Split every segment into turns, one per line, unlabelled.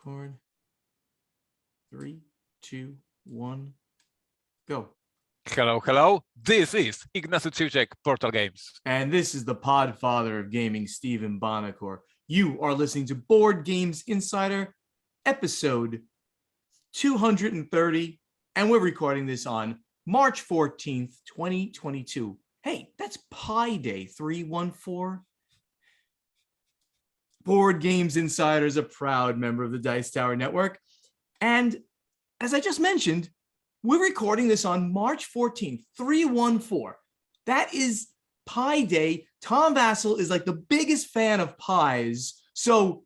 record. 3, 2, 1, go.
Hello. This is Ignacy and Portal Games.
And this is the Podfather of Gaming, Stephen Bonacore. You are listening to Board Games Insider, episode 230, and we're recording this on March 14th, 2022. Hey, that's Pi Day 314. Board Games Insider is a proud member of the Dice Tower Network. And as I just mentioned, we're recording this on March 14th, 314. That is Pi Day. Tom Vassell is like the biggest fan of pies. So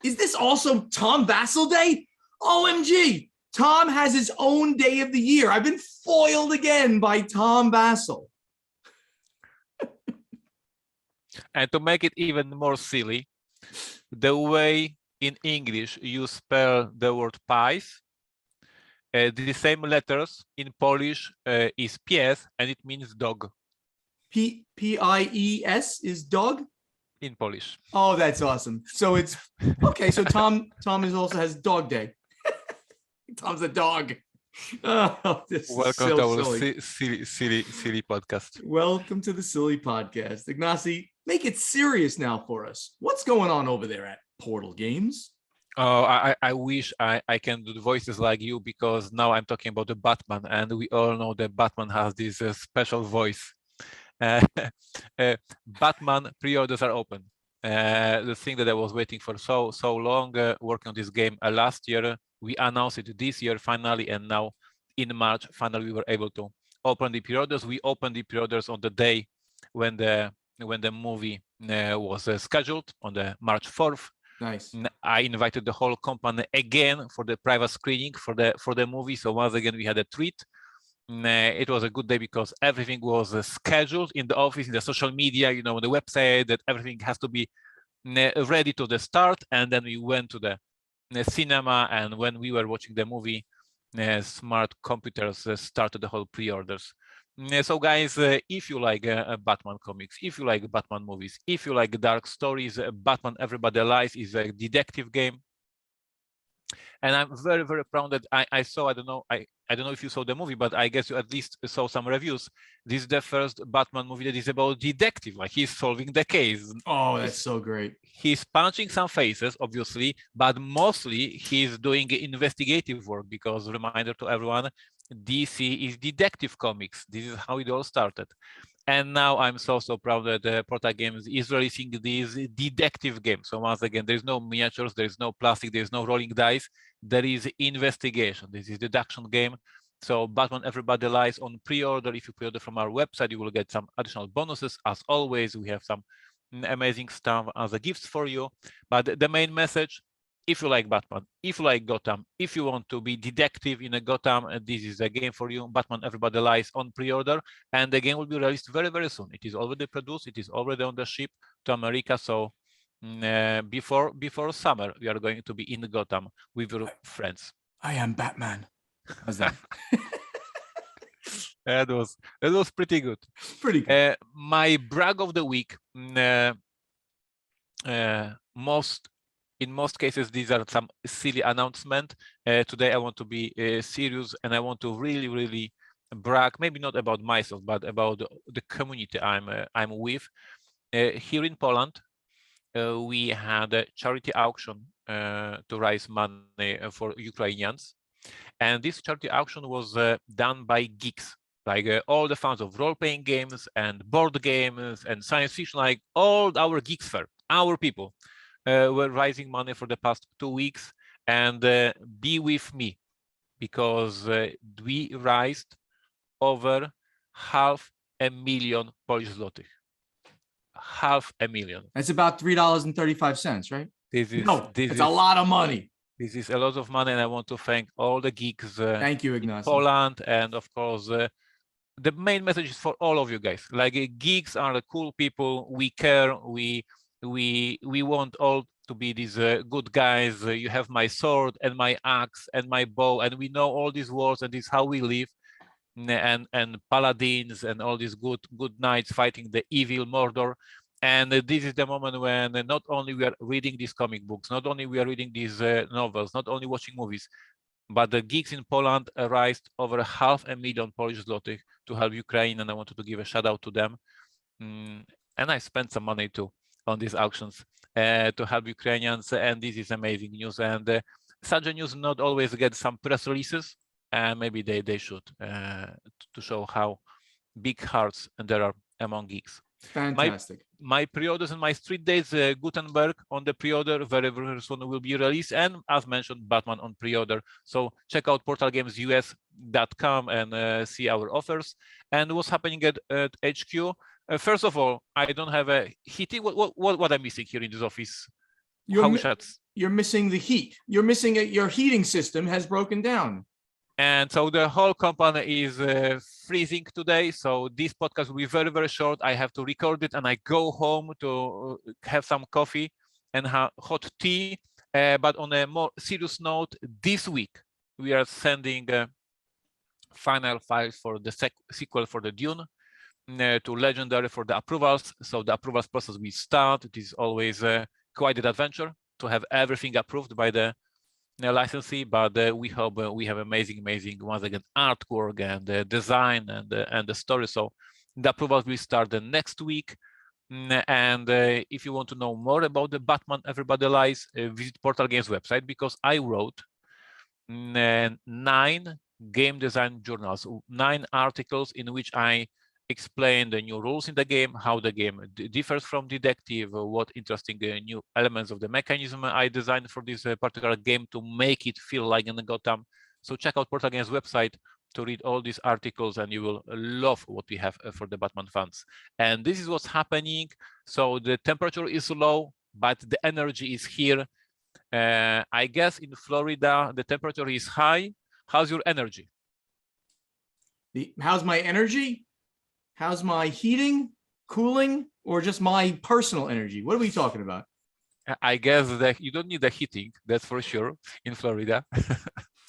is this also Tom Vassell Day? OMG, Tom has his own day of the year. I've been foiled again by Tom Vassell.
And to make it even more silly, the way in English you spell the word pies, the same letters in Polish is pies, and it means dog.
Pies is dog?
In Polish.
Oh, that's awesome. So it's okay. So Tom is also has dog day. Tom's a dog. Oh, this
Welcome
is so
to our
silly.
silly podcast.
Welcome to the silly podcast. Ignacy, make it serious now for us. What's going on over there at Portal Games?
Oh, I wish I can do the voices like you, because now I'm talking about the Batman, and we all know that Batman has this special voice. Batman pre-orders are open. The thing that I was waiting for so long, working on this game last year, we announced it this year finally, and now in March finally we were able to open the pre-orders. We opened the pre-orders on the day when the movie was scheduled on the March 4th.
Nice.
I invited the whole company again for the private screening for the movie. So once again we had a treat. It was a good day because everything was scheduled in the office, in the social media, on the website, that everything has to be ready to the start. And then we went to the cinema, and when we were watching the movie, smart computers started the whole pre-orders. So guys, if you like Batman comics, if you like Batman movies, if you like dark stories, Batman Everybody Lies is a detective game. And I'm very, very proud that I saw, I don't know if you saw the movie, but I guess you at least saw some reviews. This is the first Batman movie that is about detective, like he's solving the case.
Oh, that's so great.
He's punching some faces, obviously, but mostly he's doing investigative work, because reminder to everyone, DC is detective comics. This is how it all started. And now I'm so proud that Portal Games is releasing this detective game. So once again, there's no miniatures, there's no plastic, there's no rolling dice. There is investigation. This is deduction game. So Batman Everybody Lies on pre-order. If you pre-order from our website, you will get some additional bonuses. As always, we have some amazing stuff as a gifts for you. But the main message, if you like Batman, if you like Gotham, if you want to be detective in a Gotham, this is a game for you. Batman Everybody Lies on pre-order, and the game will be released very, very soon. It is already produced. It is already on the ship to America. So before summer, we are going to be in Gotham with your friends.
I am Batman. How's that?
That was pretty good.
Pretty good.
My brag of the week. In most cases, these are some silly announcements. Today, I want to be serious, and I want to really, really brag, maybe not about myself, but about the community I'm with. Here in Poland, we had a charity auction to raise money for Ukrainians. And this charity auction was done by geeks, like all the fans of role-playing games and board games and science fiction, like all our geeks fair, our people. Were raising money for the past 2 weeks, and be with me, because we raised over 500,000 Polish zlotych. 500,000.
That's about $3.35, right?
It's
a lot of money.
This is a lot of money, and I want to thank all the geeks
thank you,
in
Ignacy.
Poland, and of course, the main message is for all of you guys. Like geeks are the cool people. We care. We want all to be these good guys. You have my sword and my axe and my bow, and we know all these words, and this is how we live. And paladins and all these good knights fighting the evil Mordor. And this is the moment when not only we are reading these comic books, not only we are reading these novels, not only watching movies, but the geeks in Poland raised over 500,000 Polish zlotych to help Ukraine, and I wanted to give a shout out to them. And I spent some money too on these auctions to help Ukrainians, and this is amazing news. And such a news not always get some press releases, and maybe they should to show how big hearts there are among geeks.
Fantastic.
My pre-orders and my street days, Gutenberg on the pre-order, very, very soon will be released. And as mentioned, Batman on pre-order. So check out portalgamesus.com and see our offers. And what's happening at HQ. First of all, I don't have a heating. What I'm missing here in this office?
You're missing the heat. You're missing your heating system has broken down.
And so the whole company is freezing today. So this podcast will be very, very short. I have to record it and I go home to have some coffee and hot tea. But on a more serious note, this week, we are sending final files for the sequel for the Dune to Legendary for the approvals. So the approvals process will start. It is always quite an adventure to have everything approved by the licensee, but we hope we have amazing, once again, artwork and design and the story. So the approvals will start the next week. And if you want to know more about the Batman Everybody Lies, visit Portal Games website, because I wrote 9 game design journals, 9 articles in which I explain the new rules in the game, how the game differs from Detective, what interesting new elements of the mechanism I designed for this particular game to make it feel like in Gotham. So check out Portal Games website to read all these articles, and you will love what we have for the Batman fans. And this is what's happening. So the temperature is low, but the energy is here. I guess in Florida, the temperature is high. How's your energy?
How's my energy? How's my heating, cooling, or just my personal energy? What are we talking about?
I guess that you don't need the heating, that's for sure, in Florida.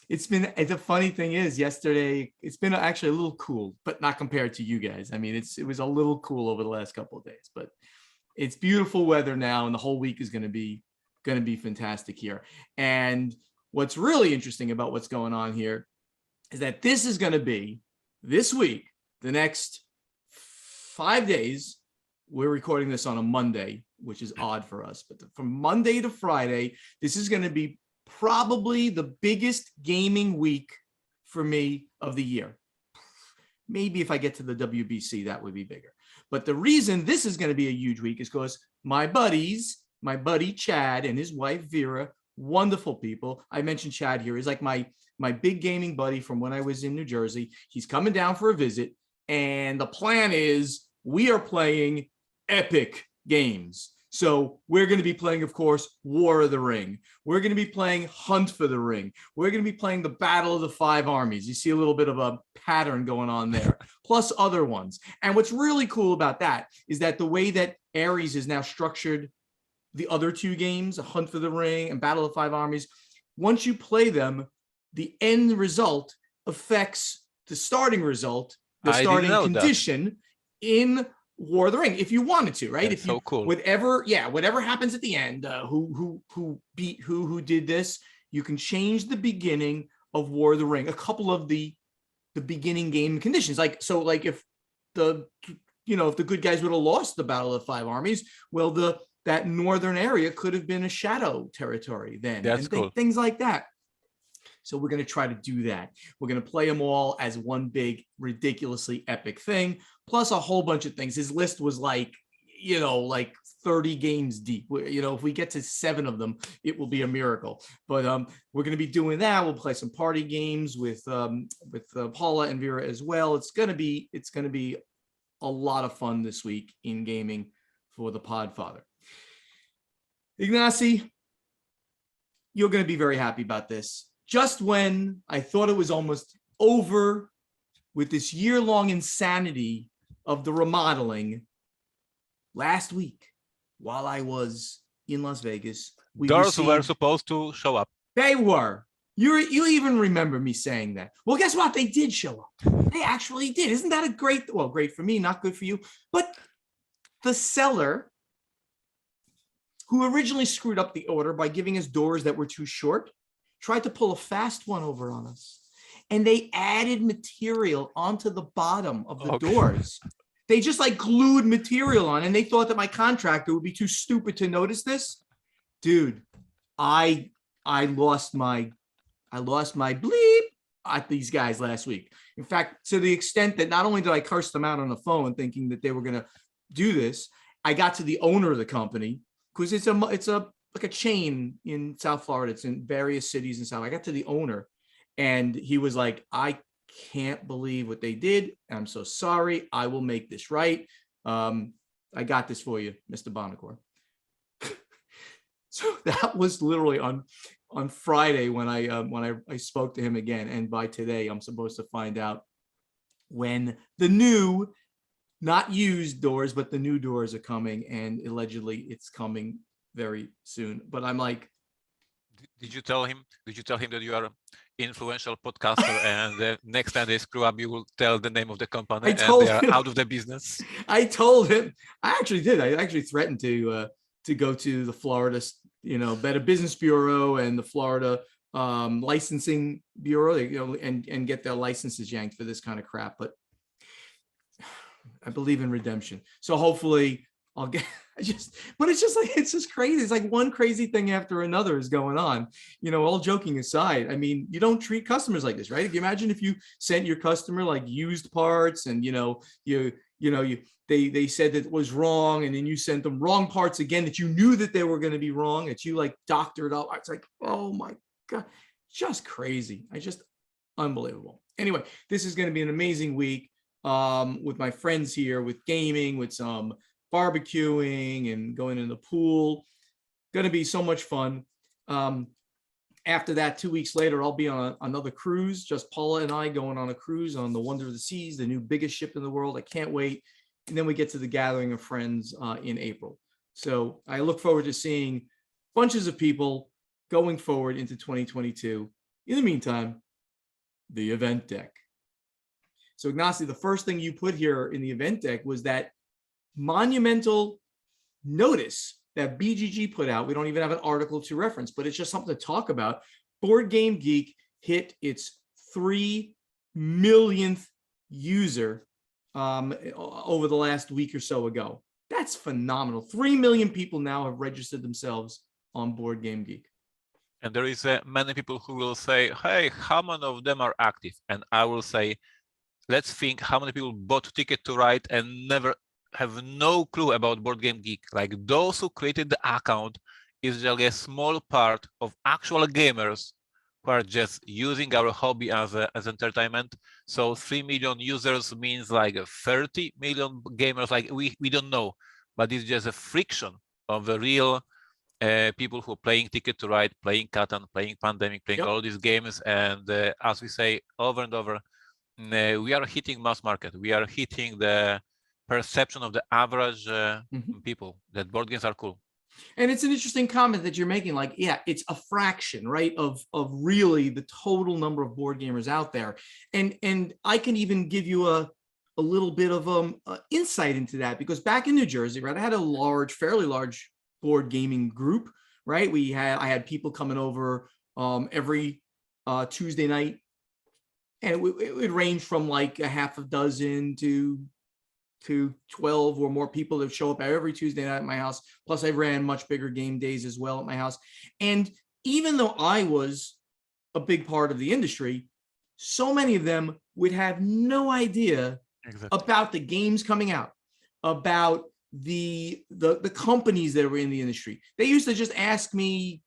The funny thing is, yesterday, it's been actually a little cool, but not compared to you guys. I mean, it was a little cool over the last couple of days, but it's beautiful weather now, and the whole week is going to be fantastic here. And what's really interesting about what's going on here is that this is going to be, this week, the next 5 days. We're recording this on a Monday, which is odd for us, but from Monday to Friday, this is going to be probably the biggest gaming week for me of the year. Maybe if I get to the WBC, that would be bigger. But the reason this is going to be a huge week is because my buddy Chad and his wife Vera, wonderful people. I mentioned Chad here. He's like my big gaming buddy from when I was in New Jersey. He's coming down for a visit. And the plan is we are playing epic games. So we're going to be playing, of course, War of the Ring. We're going to be playing Hunt for the Ring. We're going to be playing the Battle of the Five Armies. You see a little bit of a pattern going on there, plus other ones. And what's really cool about that is that the way that Ares is now structured the other 2 games, Hunt for the Ring and Battle of the Five Armies, once you play them, the end result affects the starting result, the starting condition in War of the Ring, if you wanted to, right?
That's
if you,
so cool.
Whatever happens at the end, who beat who did this, you can change the beginning of War of the Ring. A couple of the beginning game conditions, like if the good guys would have lost the Battle of the Five Armies, well, that northern area could have been a shadow territory then.
That's cool.
Things like that. So we're going to try to do that. We're going to play them all as one big, ridiculously epic thing, plus a whole bunch of things. His list was like 30 games deep. If we get to 7 of them, it will be a miracle. But we're going to be doing that. We'll play some party games with Paula and Vera as well. It's going to be a lot of fun this week in gaming for the Podfather. Ignacy, you're going to be very happy about this. Just when I thought it was almost over with this year-long insanity of the remodeling, last week, while I was in Las Vegas,
doors were supposed to show up.
They were. You even remember me saying that. Well, guess what? They did show up. They actually did. Isn't that great for me, not good for you. But the seller who originally screwed up the order by giving us doors that were too short, tried to pull a fast one over on us. And they added material onto the bottom of the doors. They just like glued material on, and they thought that my contractor would be too stupid to notice this. Dude, I lost my bleep at these guys last week. In fact, to the extent that not only did I curse them out on the phone thinking that they were going to do this, I got to the owner of the company, because it's like a chain in South Florida. It's in various cities in South. I got to the owner, and he was like, I can't believe what they did. I'm so sorry. I will make this right. I got this for you, Mr. Bonacore. So that was literally on Friday when I spoke to him again. And by today, I'm supposed to find out when the new, not used doors, but the new doors are coming, and allegedly it's coming very soon. But I'm like,
did you tell him that you are an influential podcaster and the next time they screw up, you will tell the name of the company and they are out of the business?
I told him, I actually did. I actually threatened to go to the Florida, Better Business Bureau and the Florida licensing bureau, and get their licenses yanked for this kind of crap. But I believe in redemption. So hopefully I'll get, but it's just crazy. It's like one crazy thing after another is going on, all joking aside. I mean, you don't treat customers like this, right? If you imagine if you sent your customer like used parts and, they said that it was wrong, and then you sent them wrong parts again that you knew that they were going to be wrong, that you like doctored up. It's like, oh my God, just crazy. Unbelievable. Anyway, this is going to be an amazing week with my friends here, with gaming, with some barbecuing and going in the pool. Going to be so much fun. After that, 2 weeks later, I'll be on another cruise. Just Paula and I going on a cruise on the Wonder of the Seas, the new biggest ship in the world. I can't wait. And then we get to the gathering of friends in April. So I look forward to seeing bunches of people going forward into 2022. In the meantime, the event deck. So Ignacy, the first thing you put here in the event deck was that monumental notice that BGG put out. We don't even have an article to reference, but it's just something to talk about. Board Game Geek hit its 3 millionth user over the last week or so ago. That's phenomenal. 3 million people now have registered themselves on Board Game Geek.
And there is many people who will say, hey, how many of them are active? And I will say, let's think how many people bought Ticket to Ride and never have no clue about Board Game Geek. Like those who created the account is just a small part of actual gamers who are just using our hobby as entertainment. So 3 million users means like 30 million gamers. Like we don't know, but it's just a friction of the real people who are playing Ticket to Ride, playing Catan, playing Pandemic, playing all these games. And as we say over and over, we are hitting mass market. We are hitting the perception of the average people that board games are cool.
And it's an interesting comment that you're making. Like, yeah, it's a fraction, right, of really the total number of board gamers out there. And I can even give you a little bit of insight into that, because back in New Jersey, right, I had a fairly large board gaming group, right? I had people coming over every Tuesday night, and it would range from like a half a dozen to 12 or more people that show up every Tuesday night at my house. Plus I ran much bigger game days as well at my house. And even though I was a big part of the industry, so many of them would have no idea about the games coming out, about the companies that were in the industry. They used to just ask me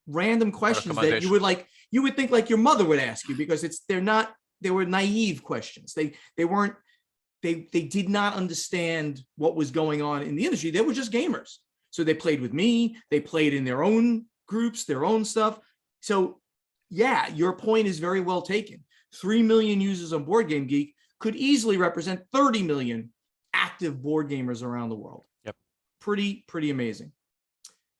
random questions that you would think like your mother would ask you, because they were naive questions. They did not understand what was going on in the industry. They were just gamers. So they played with me. They played in their own groups, their own stuff. So yeah, your point is very well taken. 3 million users on Board Game Geek could easily represent 30 million active board gamers around the world.
Yep.
Pretty amazing.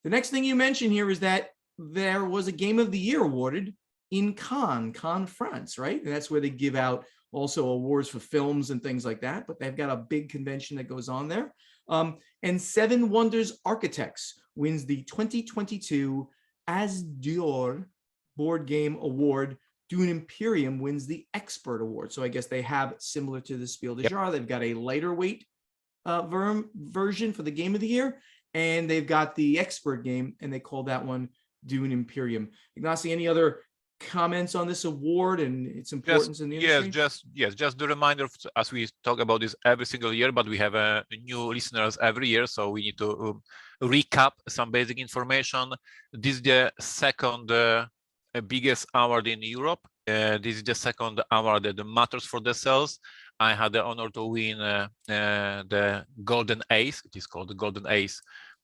The next thing you mentioned here is that there was a Game of the Year awarded in Cannes, France, right? And that's where they give out also awards for films and things like that, but they've got a big convention that goes on there. And Seven Wonders Architects wins the 2022 As Dior Board Game Award. Dune Imperium wins the Expert Award. So I guess they have, similar to the Spiel des Jahres, they've got a lighter weight version for the Game of the Year, and they've got the Expert game, and they call that one Dune Imperium. Ignacy, any other comments on this award and its importance in the industry?
Just the reminder, as we talk about this every single year, but we have new listeners every year, so we need to recap some basic information. This is the second biggest award in Europe. This is the second award that matters for the sales. I had the honor to win the Golden Ace. It is called the Golden Ace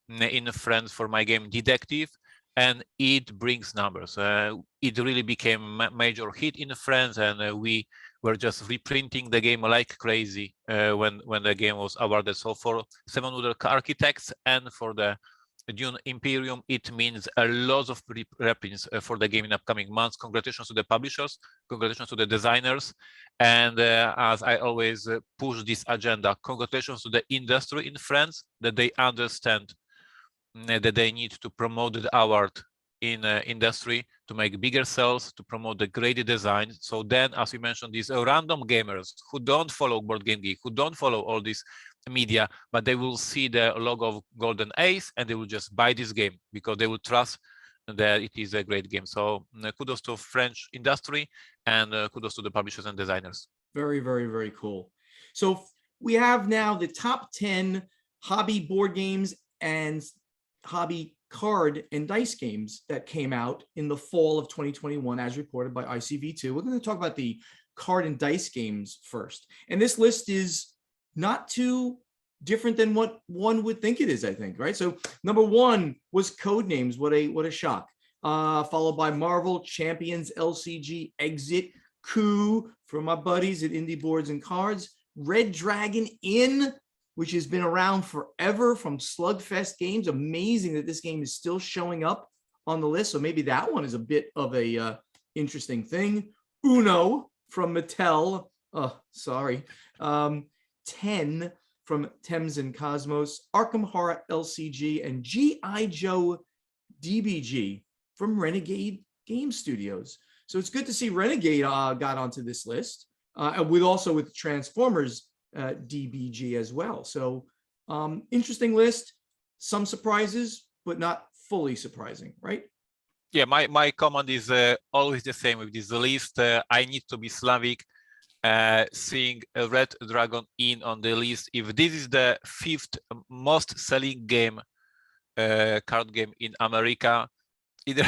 in France for my game Detective, and it brings numbers. It really became a major hit in France, and we were just reprinting the game like crazy when the game was awarded. So for Seven Wonders Architects and for the Dune Imperium, it means a lot of reprints for the game in upcoming months. Congratulations to the publishers, congratulations to the designers, and as I always push this agenda, congratulations to the industry in France, that they understand that they need to promote the award in industry to make bigger sales, to promote the great design. So then, as we mentioned, these random gamers who don't follow Board Game Geek, who don't follow all this media, but they will see the logo of Golden Ace and they will just buy this game because they will trust that it is a great game. So kudos to French industry, and kudos to the publishers and designers.
Very, very, very cool. So we have now the top 10 hobby board games and hobby card and dice games that came out in the fall of 2021, as reported by ICV2. We're going to talk about the card and dice games first. And this list is not too different than what one would think it is, I think, right? So number one was Codenames. What a shock. Followed by Marvel Champions, LCG, Exit, Coup from my buddies at Indie Boards and Cards, Red Dragon Inn, which has been around forever from Slugfest Games. Amazing that this game is still showing up on the list. So maybe that one is a bit of a interesting thing. Uno from Mattel. Oh, sorry. 10 from Thames and Cosmos, Arkham Horror LCG, and G.I. Joe DBG from Renegade Game Studios. So it's good to see Renegade got onto this list, with Transformers DBG as well. So interesting list, some surprises, but not fully surprising, right?
Yeah, my comment is always the same with this list. I need to be Slavic. Seeing a Red Dragon Inn on the list, if this is the 5th most selling game, card game in America, either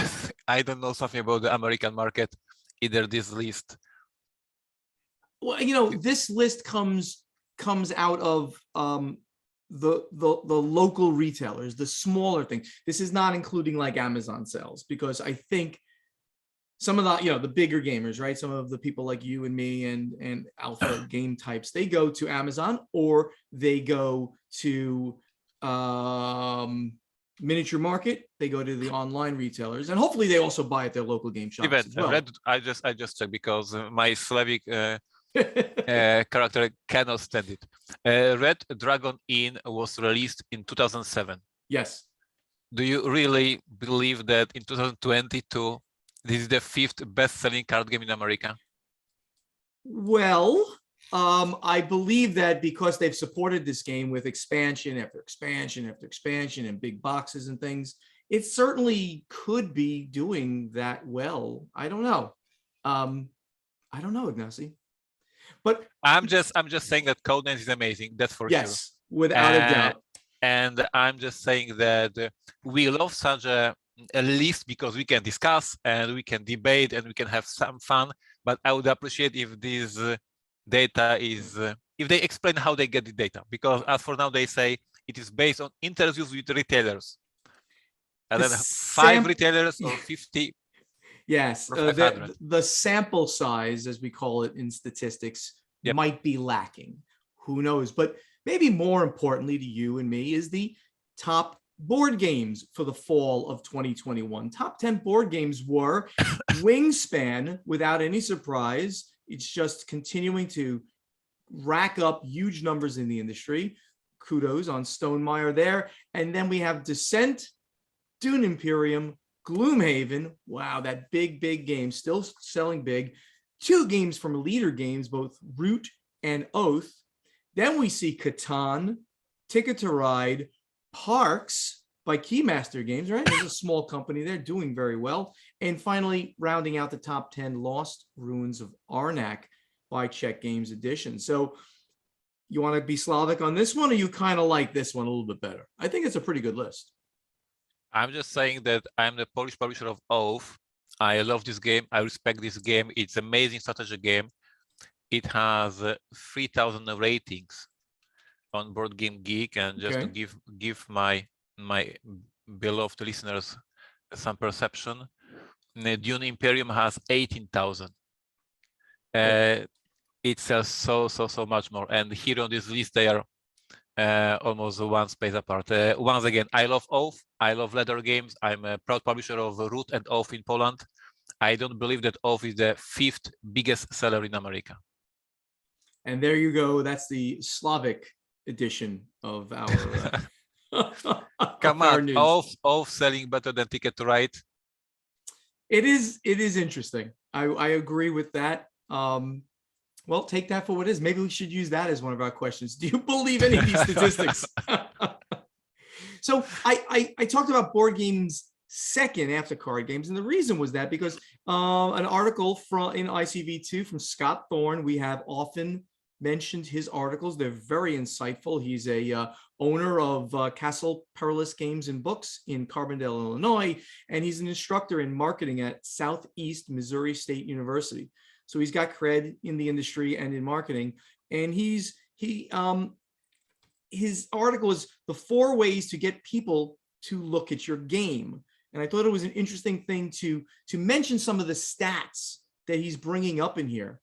I don't know something about the American market, either this list.
Well, you know, this list comes out of the local retailers, the smaller things. This is not including like Amazon sales, because I think some of the, the bigger gamers, right? Some of the people like you and me and alpha game types, they go to Amazon or they go to Miniature Market. They go to the online retailers, and hopefully they also buy at their local game shops as well.
I just checked because my Slavic character cannot stand it. Red Dragon Inn was released in 2007.
Yes.
Do you really believe that in 2022 this is the 5th best-selling card game in America?
Well, I believe that because they've supported this game with expansion after expansion after expansion and big boxes and things, it certainly could be doing that well. I don't know. Ignacy. But
I'm just saying that Codenames is amazing. That's for sure.
Yes, without a doubt.
And I'm just saying that we love such a list because we can discuss and we can debate and we can have some fun. But I would appreciate if this data is, if they explain how they get the data, because as for now they say it is based on interviews with retailers. And then 5 retailers or 50.
Yes, the sample size, as we call it in statistics, might be lacking. Who knows? But maybe more importantly to you and me is the top board games for the fall of 2021. Top 10 board games were Wingspan, without any surprise. It's just continuing to rack up huge numbers in the industry. kudos on Stonemaier there. And then we have Descent, Dune Imperium, Gloomhaven. Wow, that big game, still selling big. 2 games from Leader Games, both Root and Oath. Then we see Catan, Ticket to Ride, Parks by Keymaster Games, right? There's a small company there doing very well. And finally, rounding out the top 10, Lost Ruins of Arnak by Czech Games Edition. So you want to be Slavic on this one, or you kind of like this one a little bit better? I think it's a pretty good list.
I'm just saying that I'm the Polish publisher of Oath. I love this game. I respect this game. It's an amazing strategy game. It has 3,000 ratings on Board Game Geek, and just to give my beloved listeners some perception, Dune Imperium has 18,000. It sells so much more, and here on this list they are almost one space apart. Once again, I love Oath. I love Leather Games. I'm a proud publisher of Root and Oath in Poland. I don't believe that Oath is the 5th biggest seller in America.
And there you go. That's the Slavic edition of our
Come on, Oath selling better than Ticket to Ride.
It is interesting. I agree with that. Well, take that for what it is. Maybe we should use that as one of our questions. Do you believe any of these statistics? So I talked about board games second after card games, and the reason was that because an article in ICV2 from Scott Thorne, we have often mentioned his articles. They're very insightful. He's a owner of Castle Perilous Games and Books in Carbondale, Illinois, and he's an instructor in marketing at Southeast Missouri State University. So he's got cred in the industry and in marketing. And his article is the 4 ways to get people to look at your game. And I thought it was an interesting thing to mention some of the stats that he's bringing up in here.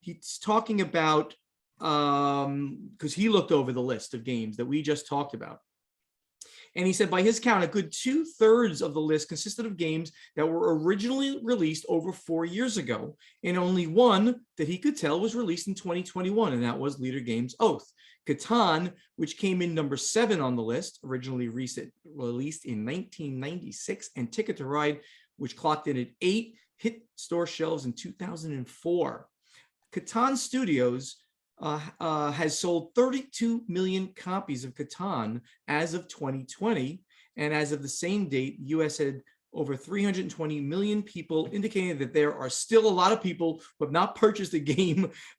He's talking about, because he looked over the list of games that we just talked about. And he said, by his count, a good 2/3 of the list consisted of games that were originally released over 4 years ago. And only one that he could tell was released in 2021, and that was Leader Games Oath. Catan, which came in number 7 on the list, originally released in 1996, and Ticket to Ride, which clocked in at 8, hit store shelves in 2004. Catan Studios has sold 32 million copies of Catan as of 2020. And as of the same date, the US had over 320 million people, indicating that there are still a lot of people who have not purchased a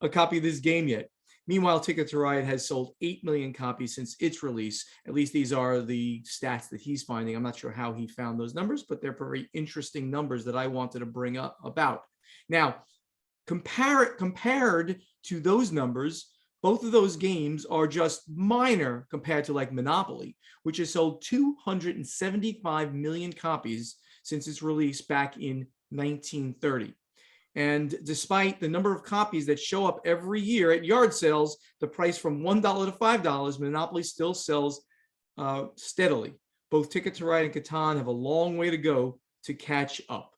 copy of this game yet. Meanwhile, Ticket to Ride has sold 8 million copies since its release. At least these are the stats that he's finding. I'm not sure how he found those numbers, but they're very interesting numbers that I wanted to bring up about. Now, compared to those numbers, both of those games are just minor compared to like Monopoly, which has sold 275 million copies since its release back in 1930. And despite the number of copies that show up every year at yard sales, the price from $1 to $5, Monopoly still sells steadily. Both Ticket to Ride and Catan have a long way to go to catch up.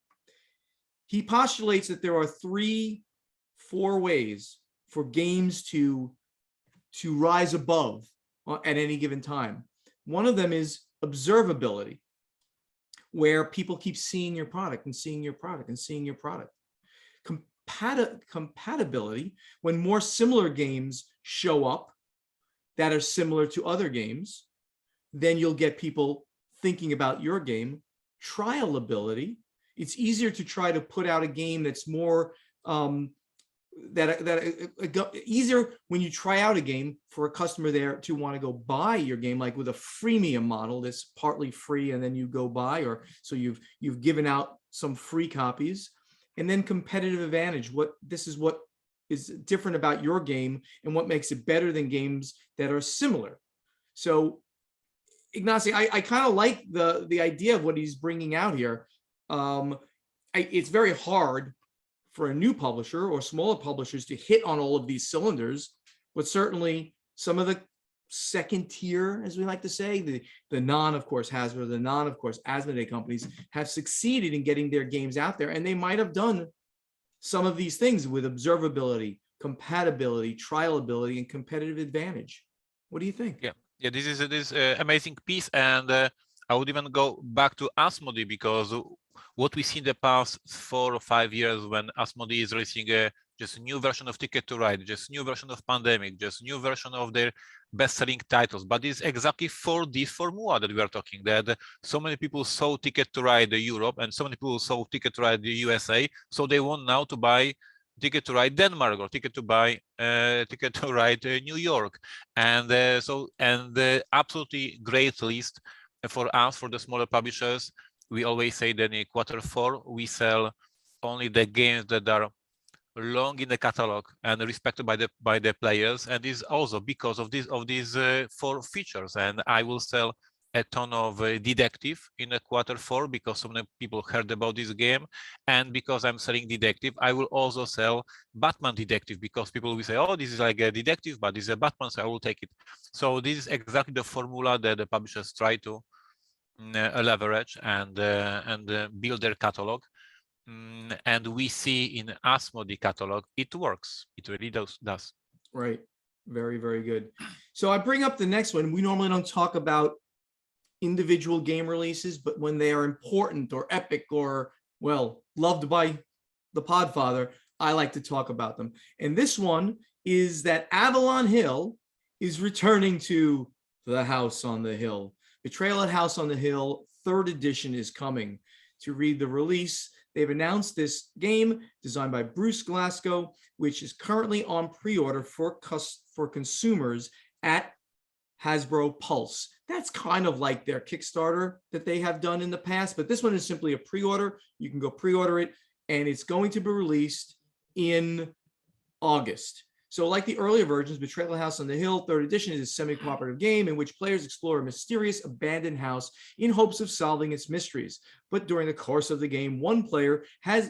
He postulates that there are 4 ways for games to rise above at any given time. One of them is observability, where people keep seeing your product and seeing your product and seeing your product. Compatibility, when more similar games show up that are similar to other games, then you'll get people thinking about your game. Trialability, it's easier to try to put out a game that's more easier when you try out a game for a customer there to want to go buy your game, like with a freemium model that's partly free and then you go buy, or so you've given out some free copies. And then competitive advantage, this is what is different about your game and what makes it better than games that are similar. So Ignacy, I kind of like the idea of what he's bringing out here. It's very hard for a new publisher or smaller publishers to hit on all of these cylinders, but certainly some of the second tier, as we like to say, the non, of course, Hasbro, the non, of course, Asmodee companies have succeeded in getting their games out there, and they might have done some of these things with observability, compatibility, trialability, and competitive advantage. What do you think?
Yeah, this is this amazing piece, and I would even go back to Asmodee, because what we see in the past 4 or 5 years, when Asmodee is releasing just a new version of Ticket to Ride, just new version of Pandemic, just new version of their best-selling titles, but it's exactly for this formula that we are talking, that so many people saw Ticket to Ride Europe and so many people saw Ticket to Ride the USA, so they want now to buy Ticket to Ride Denmark, or Ticket to Ride New York. And absolutely great list for us, for the smaller publishers. We always say that in Q4 we sell only the games that are long in the catalog and respected by the players, and this is also because of these 4 features. And I will sell a ton of Detective in a Q4 because so many people heard about this game, and because I'm selling Detective, I will also sell Batman Detective, because people will say, oh, this is like a detective, but this is a Batman, so I will take it. So this is exactly the formula that the publishers try to leverage and build their catalog. And we see in Asmodee catalog, it works. It really does.
Right. Very, very good. So I bring up the next one. We normally don't talk about individual game releases, but when they are important or epic or, well, loved by the Podfather, I like to talk about them. And this one is that Avalon Hill is returning to the House on the Hill. Betrayal at House on the Hill, 3rd edition is coming. To read the release, they've announced this game designed by Bruce Glasgow, which is currently on pre-order for consumers at Hasbro Pulse. That's kind of like their Kickstarter that they have done in the past, but this one is simply a pre-order. You can go pre-order it, and it's going to be released in August. So like the earlier versions, Betrayal House on the Hill 3rd edition is a semi-cooperative game in which players explore a mysterious abandoned house in hopes of solving its mysteries. But during the course of the game, one player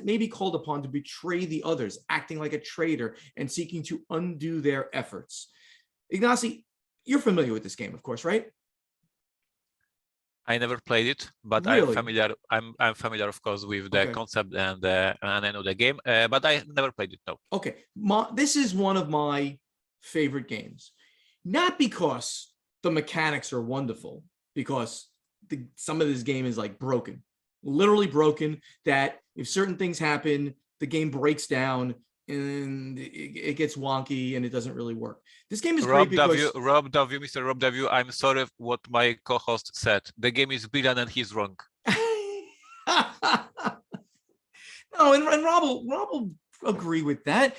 may be called upon to betray the others, acting like a traitor and seeking to undo their efforts. Ignacy, you're familiar with this game, of course, right?
I never played it, but
Really?
I'm familiar, of course, with the concept and I know the game, but I never played it. No.
Okay, this is one of my favorite games, not because the mechanics are wonderful, because some of this game is like broken, literally broken. That if certain things happen, the game breaks down and it gets wonky and it doesn't really work. This game is great because
Mr. Rob W, I'm sorry what my co-host said. The game is brilliant and he's wrong.
No, and Rob will agree with that.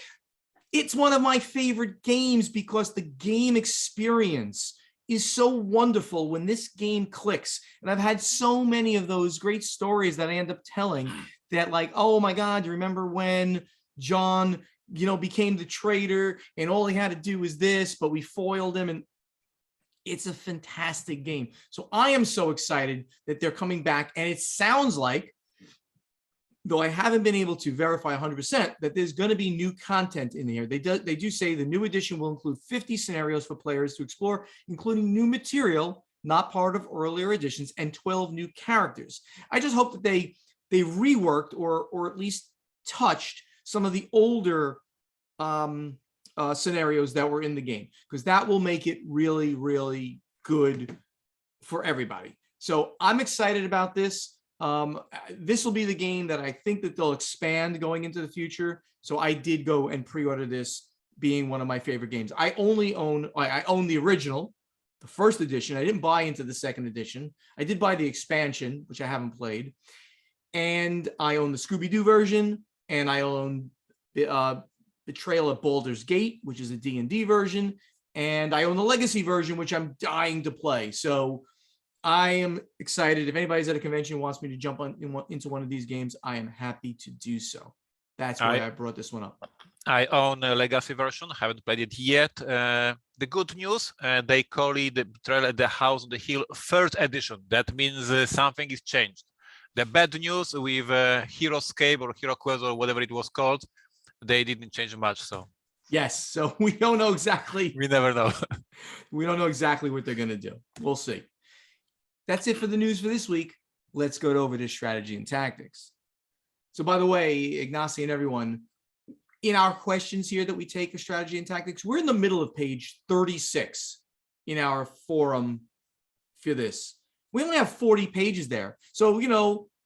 It's one of my favorite games because the game experience is so wonderful when this game clicks. And I've had so many of those great stories that I end up telling that, like, oh my God, you remember when John, became the traitor and all he had to do was this, but we foiled him. And it's a fantastic game. So I am so excited that they're coming back. And it sounds like, though I haven't been able to verify 100%, that there's going to be new content in here. They do say the new edition will include 50 scenarios for players to explore, including new material not part of earlier editions, and 12 new characters. I just hope that they reworked or at least touched some of the older scenarios that were in the game, because that will make it really, really good for everybody. So I'm excited about this. This will be the game that I think that they'll expand going into the future. So I did go and pre-order this, being one of my favorite games. I own the original, the 1st edition. I didn't buy into the 2nd edition. I did buy the expansion, which I haven't played. And I own the Scooby-Doo version, and I own Betrayal at Baldur's Gate, which is a D&D version. And I own the Legacy version, which I'm dying to play. So I am excited. If anybody's at a convention and wants me to jump into one of these games, I am happy to do so. That's why I brought this one up.
I own a Legacy version. Haven't played it yet. The good news, they call it the Betrayal at the House on the Hill 3rd edition. That means something is changed. The bad news with Heroescape or Hero Quest or whatever it was called, they didn't change much. So
yes, so we don't know exactly.
We never know.
We don't know exactly what they're going to do. We'll see. That's it for the news for this week. Let's go over to strategy and tactics. So by the way, Ignacy and everyone, in our questions here that we take for strategy and tactics, we're in the middle of page 36 in our forum for this. We only have 40 pages there. So,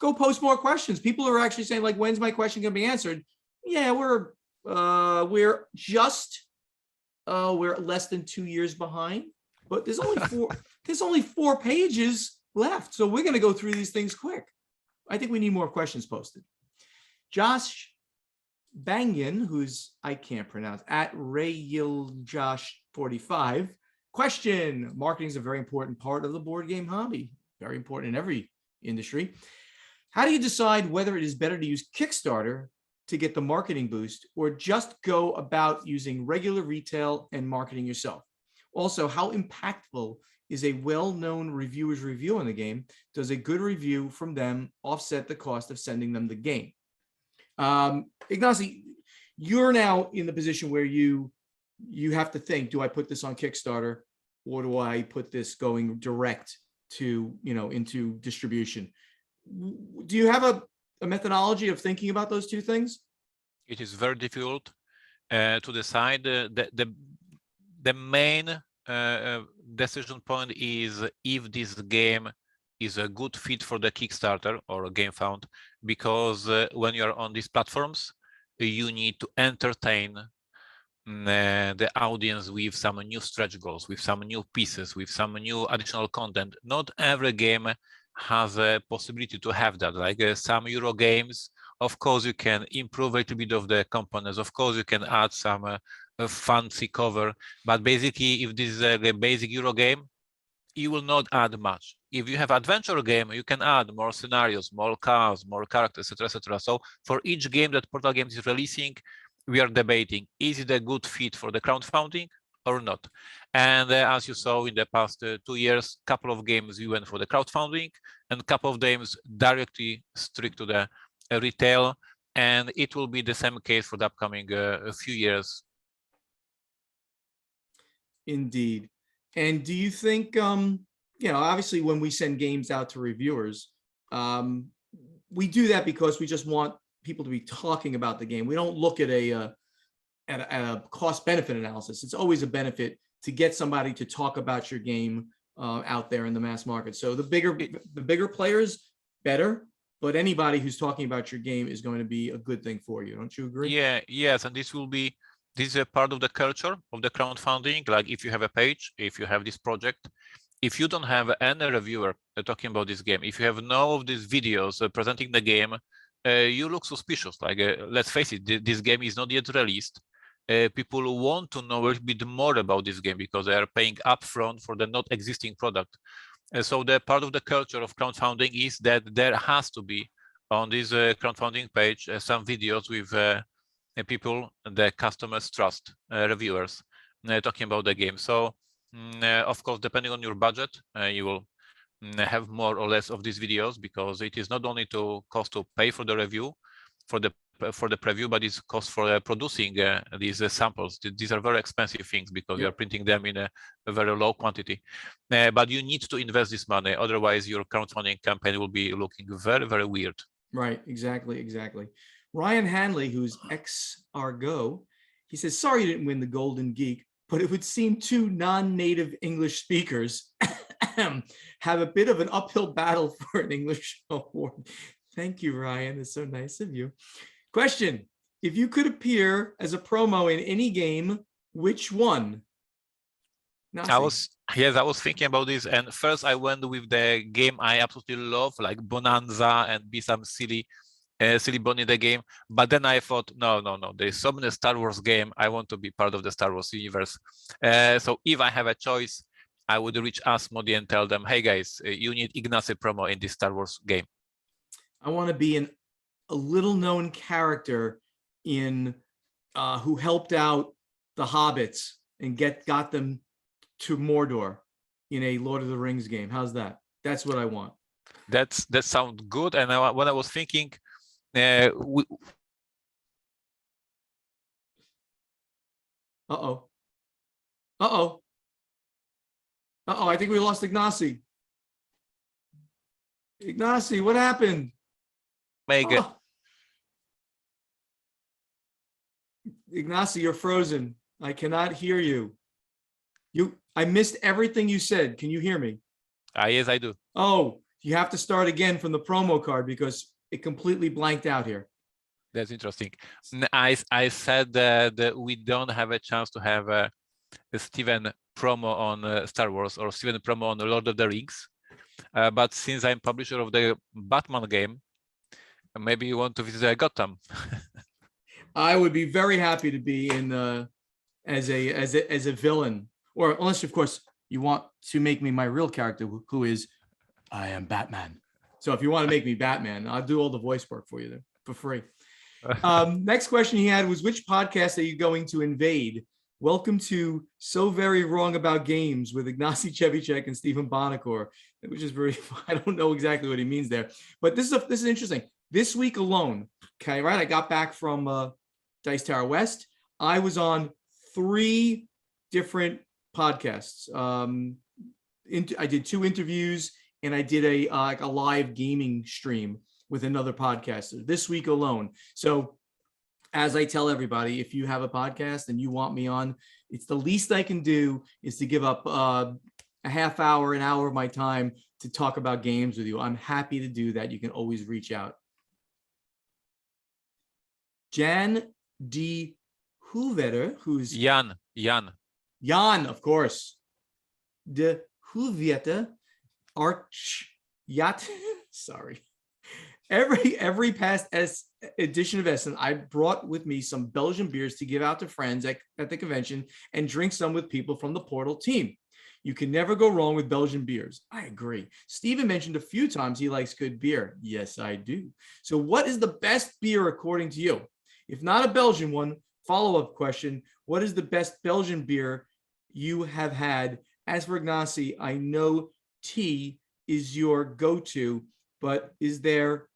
go post more questions. People are actually saying, like, when's my question going to be answered? Yeah, we're less than 2 years behind, but there's only four pages left. So we're going to go through these things quick. I think we need more questions posted. Josh Banyan, who's I can't pronounce, at RayYilJosh45. Question: marketing is a very important part of the board game hobby. Very important in every industry. How do you decide whether it is better to use Kickstarter to get the marketing boost or just go about using regular retail and marketing yourself? Also, how impactful is a well-known reviewer's review on the game? Does a good review from them offset the cost of sending them the game? Ignacy, you're now in the position where you have to think, do I put this on Kickstarter or do I put this going direct to, into distribution? Do you have a methodology of thinking about those two things?
It is very difficult to decide. The main decision point is if this game is a good fit for the Kickstarter or GameFound, because when you're on these platforms, you need to entertain the audience with some new stretch goals, with some new pieces, with some new additional content. Not every game has a possibility to have that. Like some Euro games, of course, you can improve a little bit of the components. Of course, you can add some fancy cover. But basically, if this is a basic Euro game, you will not add much. If you have adventure game, you can add more scenarios, more cars, more characters, etc., etc. So for each game that Portal Games is releasing, we are debating, is it a good fit for the crowdfunding or not? And as you saw in the past 2 years, a couple of games we went for the crowdfunding and a couple of games directly strict to the retail. And it will be the same case for the upcoming few years.
Indeed. And do you think, obviously when we send games out to reviewers, we do that because we just want people to be talking about the game. We don't look at a cost benefit analysis. It's always a benefit to get somebody to talk about your game out there in the mass market. So the bigger players, better, but anybody who's talking about your game is going to be a good thing for you. Don't you agree?
Yeah, yes, and this is a part of the culture of the crowdfunding. Like if you have a page, if you have this project, if you don't have any reviewer talking about this game, if you have no of these videos presenting the game, you look suspicious. Like, let's face it, this game is not yet released. People want to know a little bit more about this game because they are paying upfront for the not existing product. So the part of the culture of crowdfunding is that there has to be on this crowdfunding page some videos with people the customers trust, reviewers, talking about the game. So of course, depending on your budget, you will have more or less of these videos, because it is not only to cost to pay for the review, for the preview, but it's cost for producing these samples. These are very expensive things because you are printing them in a very low quantity. But you need to invest this money, otherwise your crowdfunding campaign will be looking very, very weird.
Right, exactly. Ryan Hanley, who's ex-Argo, he says, sorry you didn't win the Golden Geek, but it would seem two non-native English speakers have a bit of an uphill battle for an English award. Thank you, Ryan. It's so nice of you. Question: if you could appear as a promo in any game, which one?
I was thinking about this, and first I went with the game I absolutely love, like Bonanza, and be some silly bunny in the game. But then I thought, no, there's so many Star Wars game. I want to be part of the Star Wars universe. So if I have a choice, I would reach Asmodee and tell them, hey guys, you need Ignacy promo in this Star Wars game.
I want to be a little known character in who helped out the hobbits and got them to Mordor in a Lord of the Rings game. How's that? That's what I want.
That sounds good. And when I was thinking,
I think we lost Ignacy. Ignacy, what happened? Ignacy, you're frozen. I cannot hear you. I missed everything you said. Can you hear me?
Yes, I do.
Oh, you have to start again from the promo card because it completely blanked out here.
That's interesting. I said that we don't have a chance to have a Steven promo on Star Wars or Steven promo on Lord of the Rings. But since I'm publisher of the Batman game, maybe you want to visit Gotham.
I would be very happy to be in as a villain, or unless of course you want to make me my real character, who is I am Batman. So if you want to make me Batman, I'll do all the voice work for you there for free. Next question he had was, which podcast are you going to invade? Welcome to So Very Wrong About Games with Ignacy Chevicek and Stephen Bonacore, which is very, I don't know exactly what he means there, but this is interesting. This week alone, okay, right? I got back from Dice Tower West. I was on 3 different podcasts. I did 2 interviews and I did a live gaming stream with another podcaster this week alone. So as I tell everybody, if you have a podcast and you want me on, it's the least I can do is to give up a half hour, an hour of my time to talk about games with you. I'm happy to do that. You can always reach out. Jan D. Hoevetter, who's
Jan,
of course. De Hoevetter, sorry. Every past edition of Essen, I brought with me some Belgian beers to give out to friends at the convention and drink some with people from the Portal team. You can never go wrong with Belgian beers. I agree. Steven mentioned a few times he likes good beer. Yes, I do. So what is the best beer according to you? If not a Belgian one, follow-up question, what is the best Belgian beer you have had? As for Ignacy, I know tea is your go-to, but is there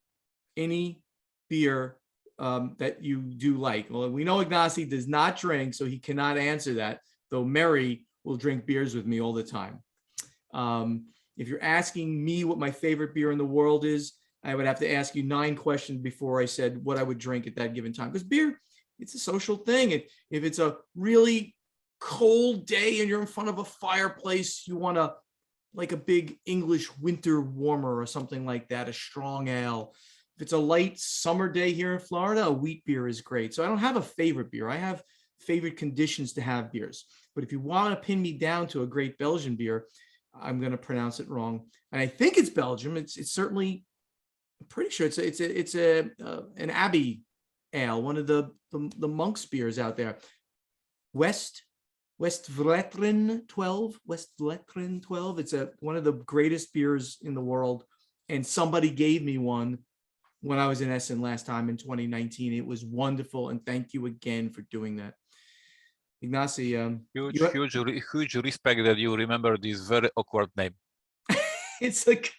any beer that you do like? Well, we know Ignacy does not drink, so he cannot answer that, though Mary will drink beers with me all the time. If you're asking me what my favorite beer in the world is, I would have to ask you 9 questions before I said what I would drink at that given time. Because beer, it's a social thing. If it's a really cold day and you're in front of a fireplace, you want to like a big English winter warmer or something like that, a strong ale. If it's a light summer day here in Florida, a wheat beer is great. So I don't have a favorite beer. I have favorite conditions to have beers. But if you want to pin me down to a great Belgian beer, I'm going to pronounce it wrong. And I think it's Belgium. It's certainly, I'm pretty sure it's an Abbey ale, one of the monks beers out there. Westvleteren 12. It's one of the greatest beers in the world. And somebody gave me one when I was in Essen last time in 2019. It was wonderful. And thank you again for doing that. Ignacy,
huge respect that you remember this very awkward name.
It's like,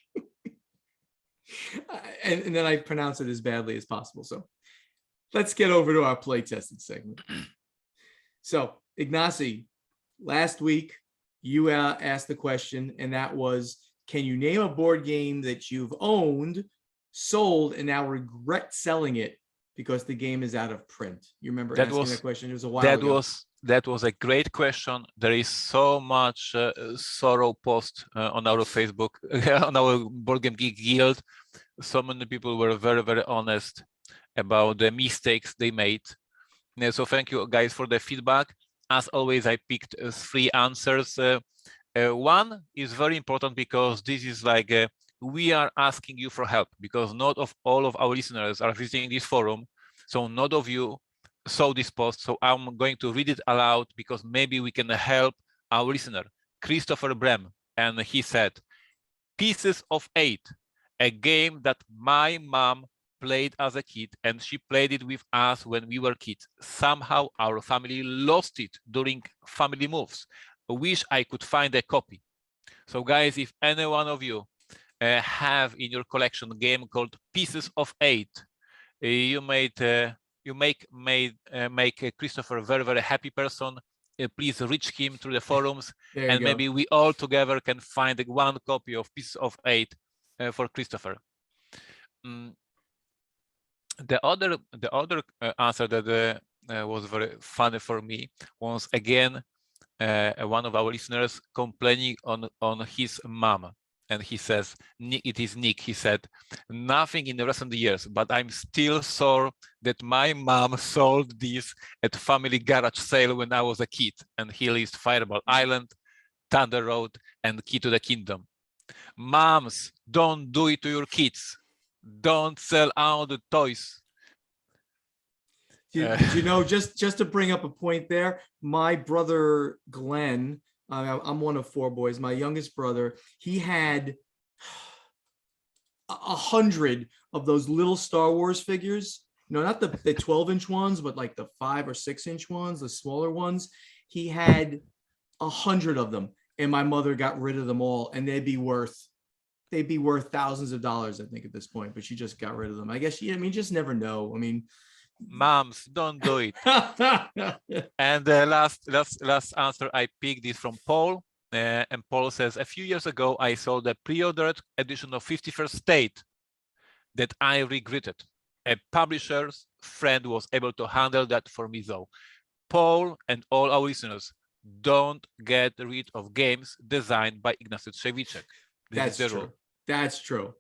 and then I pronounce it as badly as possible. So let's get over to our play testing segment. So Ignacy, last week you asked the question, and that was, can you name a board game that you've owned, sold, and now regret selling it because the game is out of print? You remember asking that question? It was a while ago.
That was a great question. There is so much sorrow post on our Facebook, on our Board Game Geek Guild. So many people were very, very honest about the mistakes they made. So thank you guys for the feedback. As always, I picked 3 answers. One is very important because this is like we are asking you for help, because not all of our listeners are visiting this forum. So not of you saw this post. So I'm going to read it aloud because maybe we can help our listener, Christopher Brem. And he said, Pieces of 8, a game that my mom played as a kid, and she played it with us when we were kids. Somehow our family lost it during family moves. I wish I could find a copy. So guys, if any one of you have in your collection a game called Pieces of 8, you make Christopher a very, very happy person. Please reach him through the forums, and maybe we all together can find one copy of Pieces of 8 for Christopher. The other answer that was very funny for me was, again, one of our listeners complaining on his mom. And he says, it is Nick, he said, nothing in the recent years, but I'm still sore that my mom sold this at family garage sale when I was a kid. And he lists Fireball Island, Thunder Road, and Key to the Kingdom. Moms, don't do it to your kids. Don't sell out the toys.
You know, just to bring up a point there, my brother Glenn, I'm one of 4 boys. My youngest brother, he had 100 of those little Star Wars figures. No, not the 12-inch ones, but like the 5 or 6-inch ones, the smaller ones. He had 100 of them, and my mother got rid of them all, and they'd be worth thousands of dollars, I think, at this point. But she just got rid of them. I guess just never know. I mean,
moms, don't do it. And the last answer I picked is from Paul, and Paul says, a few years ago I sold a pre-ordered edition of 51st State that I regretted. A publisher's friend was able to handle that for me though. Paul and all our listeners, don't get rid of games designed by Ignacy Trzewiczek.
That's true. That's true.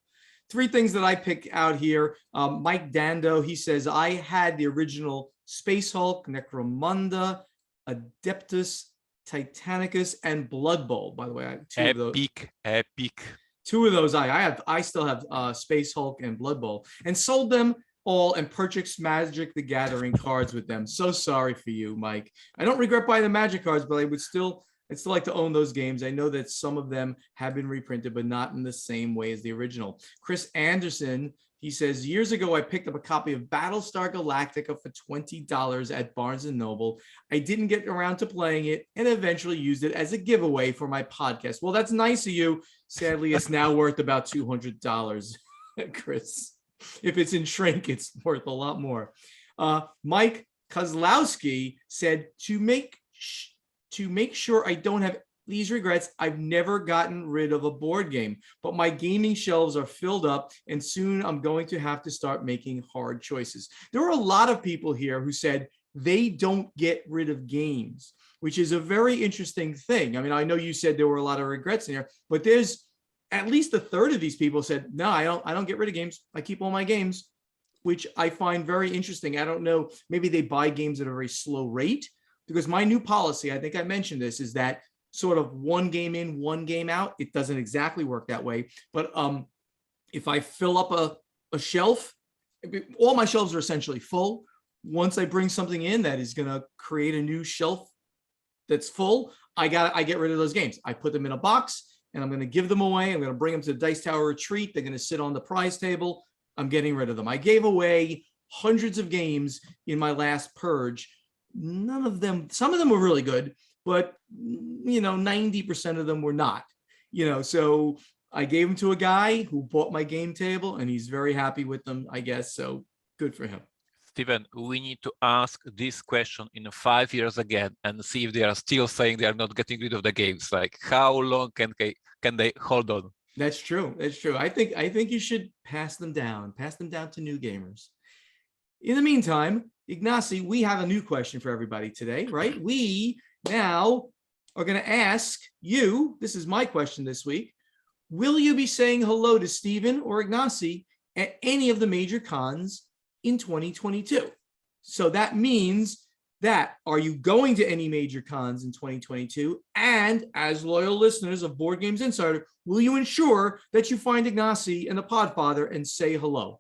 3 things that I pick out here. Mike Dando, he says, I had the original Space Hulk, Necromunda, Adeptus, Titanicus, and Blood Bowl. By the way, I have 2 of those.
Epic.
2 of those I still have Space Hulk and Blood Bowl, and sold them all and purchased Magic the Gathering cards with them. So sorry for you, Mike. I don't regret buying the Magic cards, but I'd still like to own those games. I know that some of them have been reprinted, but not in the same way as the original. Chris Anderson, he says, years ago, I picked up a copy of Battlestar Galactica for $20 at Barnes & Noble. I didn't get around to playing it and eventually used it as a giveaway for my podcast. Well, that's nice of you. Sadly, it's now worth about $200, Chris. If it's in shrink, it's worth a lot more. Mike Kozlowski said, to make sure I don't have these regrets, I've never gotten rid of a board game, but my gaming shelves are filled up, and soon I'm going to have to start making hard choices. There are a lot of people here who said they don't get rid of games, which is a very interesting thing. I mean, I know you said there were a lot of regrets in here, but there's at least a third of these people said, no, I don't get rid of games. I keep all my games, which I find very interesting. I don't know, maybe they buy games at a very slow rate, because my new policy, I think I mentioned this, is that sort of 1 game in, 1 game out. It doesn't exactly work that way. But if I fill up a shelf, all my shelves are essentially full. Once I bring something in that is going to create a new shelf that's full, I get rid of those games. I put them in a box and I'm going to give them away. I'm going to bring them to the Dice Tower retreat. They're going to sit on the prize table. I'm getting rid of them. I gave away hundreds of games in my last purge. None of them, some of them were really good, but 90% of them were not, so I gave them to a guy who bought my game table and he's very happy with them, I guess. So good for him.
Steven, we need to ask this question in 5 years again and see if they are still saying they are not getting rid of the games. Like, how long can they hold on?
That's true. That's true. I think you should pass them down to new gamers. In the meantime, Ignacy, we have a new question for everybody today, right? We now are going to ask you, this is my question this week, will you be saying hello to Steven or Ignacy at any of the major cons in 2022? So that means that, are you going to any major cons in 2022? And as loyal listeners of Board Games Insider, will you ensure that you find Ignacy and the Podfather and say hello?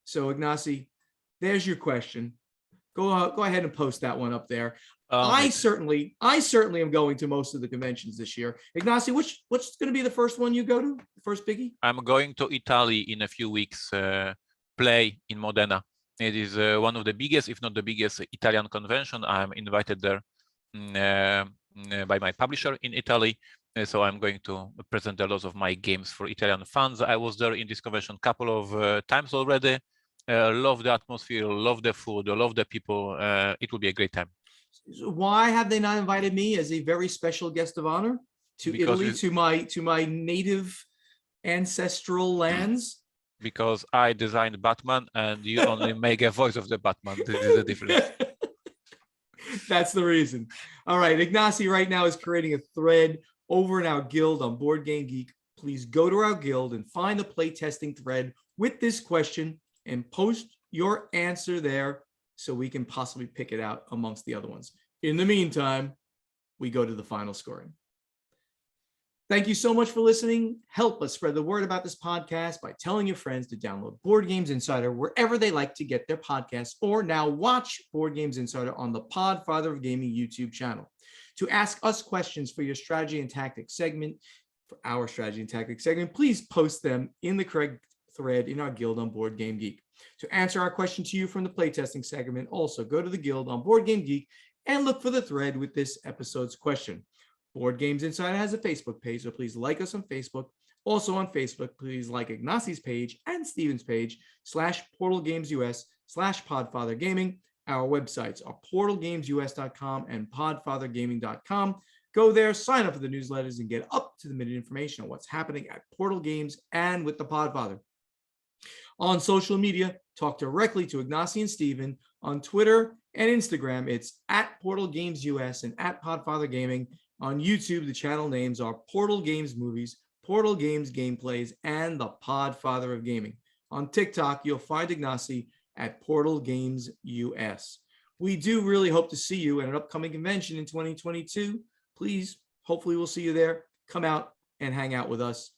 So Ignacy, there's your question. Go ahead and post that one up there. I certainly am going to most of the conventions this year. Ignacy, what's going to be the first one you go to? The first biggie?
I'm going to Italy in a few weeks. Play in Modena. It is one of the biggest, if not the biggest, Italian convention. I'm invited there by my publisher in Italy. So I'm going to present a lot of my games for Italian fans. I was there in this convention a couple of times already. Love the atmosphere, love the food, love the people. It will be a great time.
Why have they not invited me as a very special guest of honor to Italy, to my native ancestral lands?
Because I designed Batman and you only make a voice of the Batman. This is the difference.
That's the reason. All right. Ignacy right now is creating a thread over in our guild on Board Game Geek. Please go to our guild and find the playtesting thread with this question and post your answer there so we can possibly pick it out amongst the other ones. In the meantime, we go to the final scoring. Thank you so much for listening. Help us spread the word about this podcast by telling your friends to download Board Games Insider wherever they like to get their podcasts, or now watch Board Games Insider on the Podfather of Gaming YouTube channel. To ask us questions for your strategy and tactics segment, for our strategy and tactics segment, please post them in the correct thread in our guild on Board Game Geek. To answer our question to you from the playtesting segment, also go to the guild on Board Game Geek and look for the thread with this episode's question. Board Games Insider has a Facebook page, so please like us on Facebook. Also on Facebook, please like Ignacy's page and Steven's page, /PortalGamesUS/PodfatherGaming. Our websites are portalgamesus.com and podfathergaming.com. Go there, sign up for the newsletters, and get up-to-the-minute information on what's happening at Portal Games and with the Podfather. On social media, talk directly to Ignacy and Steven. On Twitter and Instagram, it's @PortalGamesUS and @PodfatherGaming. On YouTube, the channel names are Portal Games Movies, Portal Games Gameplays, and the Podfather of Gaming. On TikTok, you'll find Ignacy at Portal Games US. We do really hope to see you at an upcoming convention in 2022. Please, hopefully we'll see you there. Come out and hang out with us.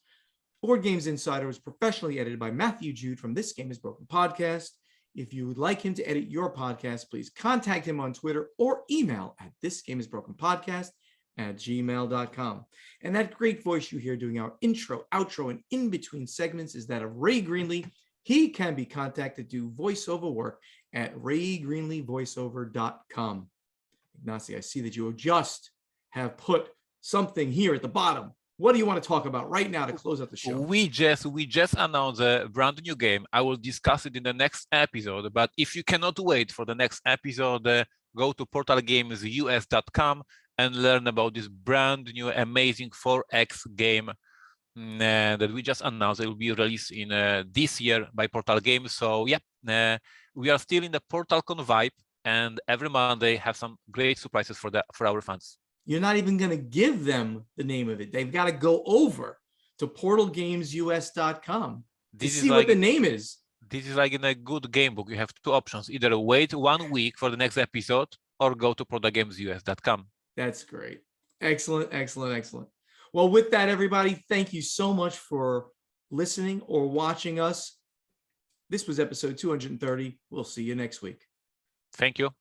Board Games Insider is professionally edited by Matthew Jude from This Game is Broken podcast. If you would like him to edit your podcast, please contact him on Twitter or email at thisgameisbrokenpodcast@gmail.com. And that great voice you hear doing our intro, outro, and in-between segments is that of Ray Greenlee. He can be contacted to do voiceover work at raygreenleevoiceover.com. Ignacy, I see that you just have put something here at the bottom. What do you want to talk about right now to close out the show?
We just announced a brand new game. I will discuss it in the next episode, but if you cannot wait for the next episode, go to portalgamesus.com and learn about this brand new amazing 4X game that we just announced. It will be released in this year by Portal Games. So yeah, we are still in the PortalCon vibe, and every Monday have some great surprises for our fans.
You're not even going to give them the name of it. They've got to go over to portalgamesus.com to see what the name is.
This is like in a good game book. You have two options: either wait 1 week for the next episode or go to portalgamesus.com.
That's great. Excellent, excellent, excellent. Well, with that, everybody, thank you so much for listening or watching us. This was episode 230. We'll see you next week.
Thank you.